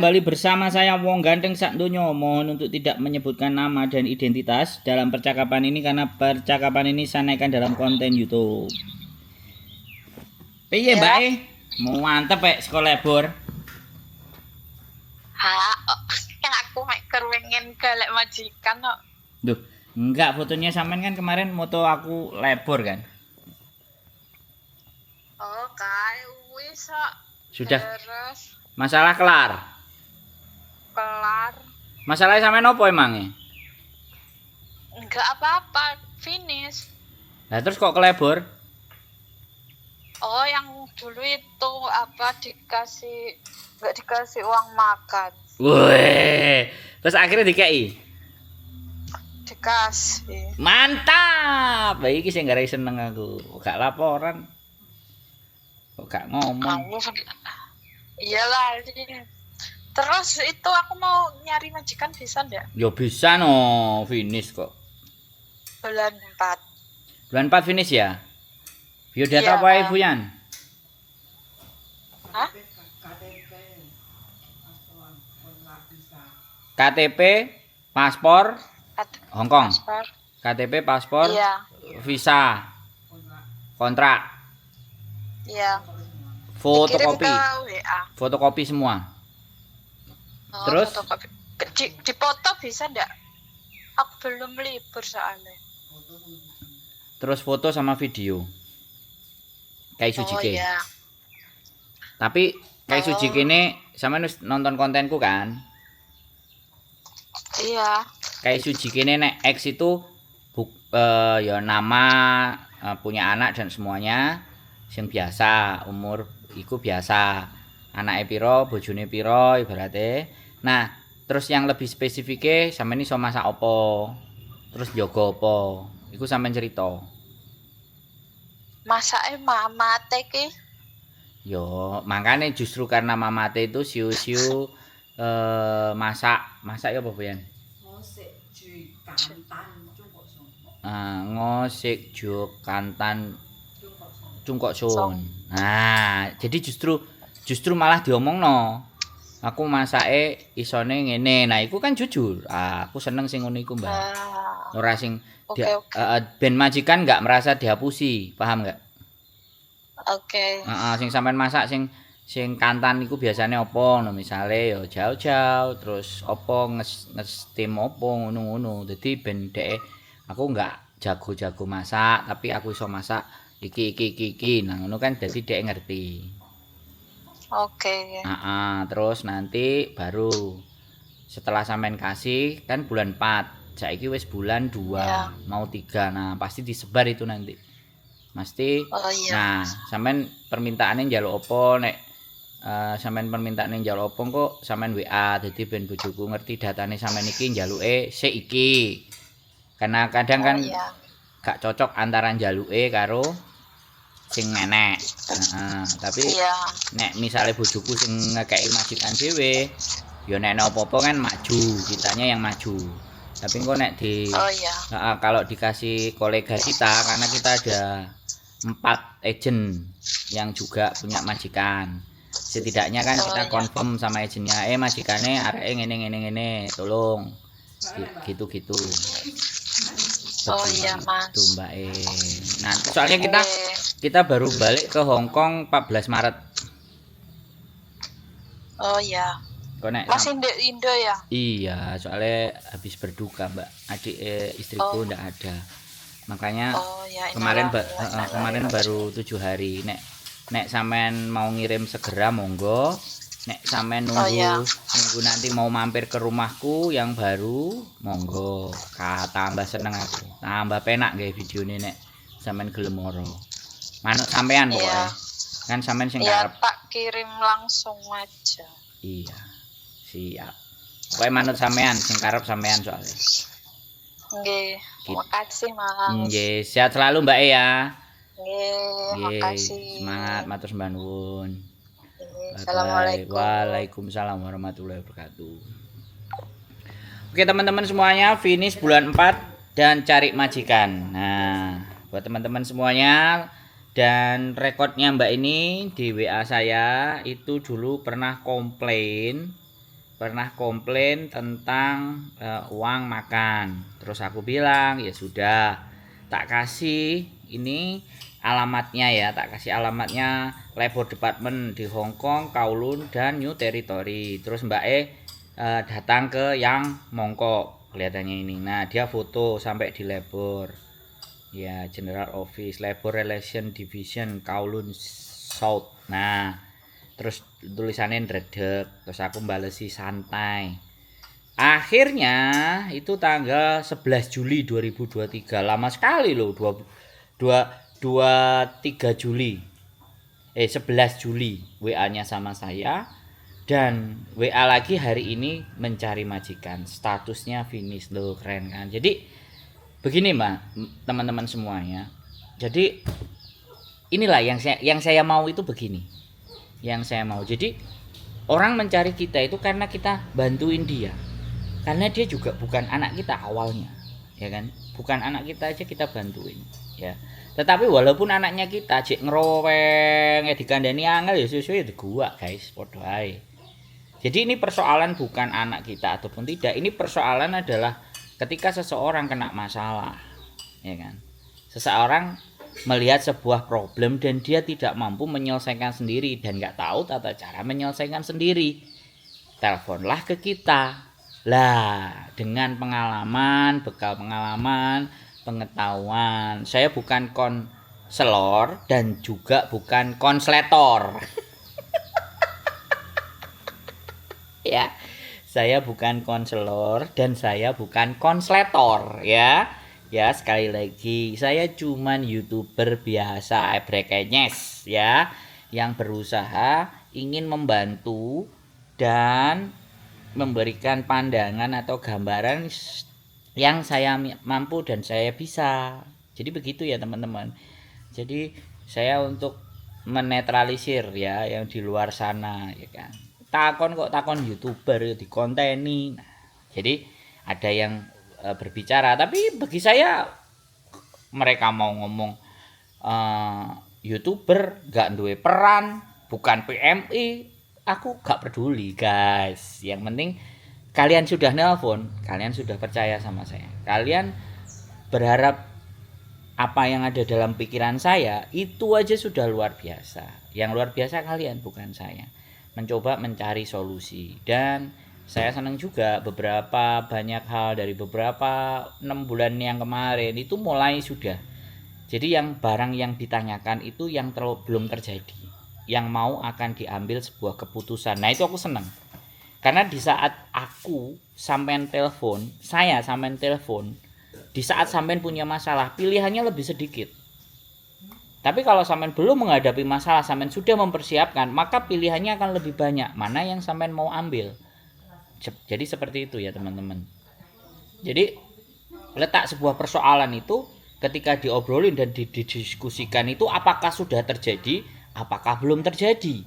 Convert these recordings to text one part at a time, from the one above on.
Kembali bersama saya Wong Ganteng Sak Donya. Mohon untuk tidak menyebutkan nama dan identitas dalam percakapan ini karena percakapan ini saya naikkan dalam konten YouTube. Piye Ya. Mbak mau mantep sekolah lebur. Aku mek keruwengen golek majikan kok. Duh, enggak, fotonya sampean kan kemarin moto aku lebur kan. Oh, kae wis kok. Sudah. Terus Masalah kelar. Masalahnya sampean opo emangnya? Enggak apa-apa, finish. Nah terus kok kelebur? Oh, yang dulu itu enggak dikasih uang makan. Wih, terus akhirnya dikei. Dikasih. Mantap. Baik iki sing gara seneng aku. Gak laporan. Kok gak ngomong. Iyalah. Terus itu aku mau nyari majikan bisa ndak? Yo bisa no, finish kok. Bulan 4. Bulan 4 finish ya? Biodata Iya, apa Ibu Yan? Hah? KTP, paspor, Hongkong. Paspor. KTP, paspor, Iya. visa, kontrak, Iya. fotokopi. Dikirim ke WA. Fotokopi semua. Oh, Terus? fotokopi. Di foto bisa ndak? Aku belum libur soalnya. Terus foto sama video. Kayak Sujike. Oh iya. Tapi kayak Sujike ini sampean wis nonton kontenku kan? Iya. Kayak Sujike ini nek X itu ya nama, punya anak dan semuanya sing biasa, umur iku biasa. Anake piro, bojone piro ibarate. Nah, terus yang lebih spesifiknya sampean iso masak apa? Terus njogo apa? Iku sampean cerita. Masake mamate ki. Yo, makanya justru karena mamate itu siu-siu masak ya apa Yan? Ngosik jo kantan cungkok sun. Nah, jadi justru malah diomongno. Aku masake isone ngene. Nah, iku kan jujur. Aku seneng sing ngono iku, Mbak. Ora sing ben majikan enggak merasa dihapusi, paham enggak? Oke. Sing sampean masak sing kantan iku biasane apa no misale ya jauh-jauh terus apa ngestim apa ngono-ngono. Dadi ben dhek aku enggak jago-jago masak, tapi aku iso masak iki. Nah, ngono kan dadi dhek ngerti. Oke. Terus nanti baru setelah sampean kasih kan bulan 4. Saiki wis bulan 2, ya. Mau 3. Nah, pasti disebar itu nanti. Mesti. Oh, iya. Nah, sampean permintaane njaluk apa nek sampean permintaane njaluk apa kok sampean WA dadi ben bojoku ngerti datane sampean iki njaluke sik iki. Karena kadang kan gak cocok antara njaluke karo sing enek. Tapi nek misale bojoku sing ngekeki majikan dhewe, ya nek apa-apa kan maju, kitanya yang maju. Tapi kok nek kalau dikasih kolega kita karena kita ada 4 agent yang juga punya majikan. Setidaknya kan kita confirm sama agennya, majikane areke ngene, tolong. Gitu. Oh iya, Mas. Tuh Mbak Nah, soalnya kita baru balik ke Hongkong 14 Maret. Oh iya. Masih di Indo ya? Iya, soalnya habis berduka Mbak. Adik istriku ndak ada. Makanya kemarin baru 7 hari. Nek sampean mau ngirim segera monggo. Nek sampean nunggu nanti mau mampir ke rumahku yang baru monggo. Tambah seneng aku. Tambah penak nggih videone nek sampean gelem moro. Manut sampean pokoknya. Kan sampean sing karep. Ya, tak kirim langsung aja. Iya. Siap. Pokoknya manut sampean sing karep sampean soalnya. Nggih. Makasih, Mas. Nggih, sehat selalu Mbak ya. Nggih, makasih. Semangat matur sembah nuwun. Assalamualaikum. Waalaikumsalam warahmatullahi wabarakatuh. Oke teman-teman semuanya, finish bulan 4 dan cari majikan. Nah, buat teman-teman semuanya, dan rekodnya Mbak ini di WA saya itu dulu pernah komplain pernah komplain tentang uang makan. Terus aku bilang ya sudah, tak kasih ini alamatnya ya, tak kasih alamatnya Labor Department di Hong Kong, Kowloon dan New Territory. Terus Mbak datang ke yang Mongkok kelihatannya ini. Nah dia foto sampai di Labor ya, General Office Labor Relation Division Kowloon South. Nah terus tulisannya redek, terus aku balesi santai. Akhirnya itu tanggal 11 Juli 2023, lama sekali loh, 3 Juli 11 Juli WA-nya sama saya, dan WA lagi hari ini mencari majikan, statusnya finish loh, keren kan. Jadi begini Mbak, teman-teman semuanya, jadi inilah yang saya mau itu begini, yang saya mau. Jadi orang mencari kita itu karena kita bantuin dia, karena dia juga bukan anak kita awalnya, ya kan, bukan anak kita aja kita bantuin ya. Tetapi walaupun anaknya kita cek ngeroweng dikandani angel ya susu itu gua guys, podo ae. Jadi ini persoalan bukan anak kita ataupun tidak, ini persoalan adalah ketika seseorang kena masalah, ya kan, seseorang melihat sebuah problem dan dia tidak mampu menyelesaikan sendiri dan nggak tahu tata cara menyelesaikan sendiri, teleponlah ke kita. Lah dengan pengalaman, bekal pengalaman, pengetahuan, saya bukan konselor dan juga bukan konsletor. Ya, saya bukan konselor dan saya bukan konsletor ya. Ya, sekali lagi saya cuman YouTuber biasa ebrekenyes ya, yang berusaha ingin membantu dan memberikan pandangan atau gambaran yang saya mampu dan saya bisa. Jadi begitu ya teman-teman. Jadi saya untuk menetralisir ya yang di luar sana, ya kan. Takon YouTuber di konteni. Nah, jadi ada yang berbicara, tapi bagi saya mereka mau ngomong YouTuber gak duwe peran, bukan PMI, aku gak peduli guys. Yang penting kalian sudah nelpon, kalian sudah percaya sama saya, kalian berharap apa yang ada dalam pikiran saya, itu aja sudah luar biasa. Yang luar biasa kalian, bukan saya, mencoba mencari solusi. Dan saya senang juga beberapa banyak hal dari beberapa 6 bulan yang kemarin itu mulai sudah. Jadi yang barang yang ditanyakan itu yang belum terjadi, yang mau akan diambil sebuah keputusan. Nah itu aku senang, karena di saat aku sampean telepon, saya sampean telepon, di saat sampean punya masalah, pilihannya lebih sedikit. Tapi kalau sampean belum menghadapi masalah, sampean sudah mempersiapkan, maka pilihannya akan lebih banyak, mana yang sampean mau ambil. Jadi seperti itu ya teman-teman. Jadi letak sebuah persoalan itu ketika diobrolin dan didiskusikan itu apakah sudah terjadi, apakah belum terjadi.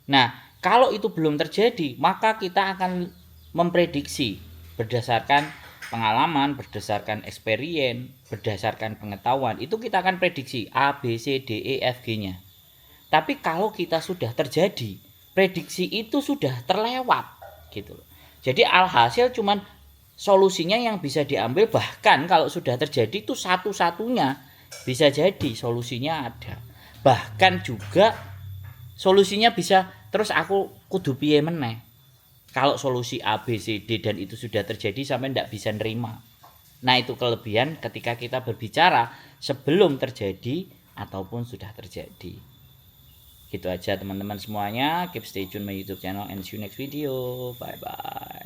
Nah kalau itu belum terjadi, maka kita akan memprediksi berdasarkan pengalaman, berdasarkan experience, berdasarkan pengetahuan. Itu kita akan prediksi A, B, C, D, E, F, G-nya. Tapi kalau kita sudah terjadi, prediksi itu sudah terlewat gitu. Jadi alhasil cuman solusinya yang bisa diambil, bahkan kalau sudah terjadi itu satu-satunya bisa jadi solusinya ada. Bahkan juga solusinya bisa terus aku kudu piye meneh. Kalau solusi A, B, C, D dan itu sudah terjadi sampai ndak bisa nerima. Nah itu kelebihan ketika kita berbicara sebelum terjadi ataupun sudah terjadi. Gitu aja teman-teman semuanya. Keep stay tune my YouTube channel and see you next video. Bye bye.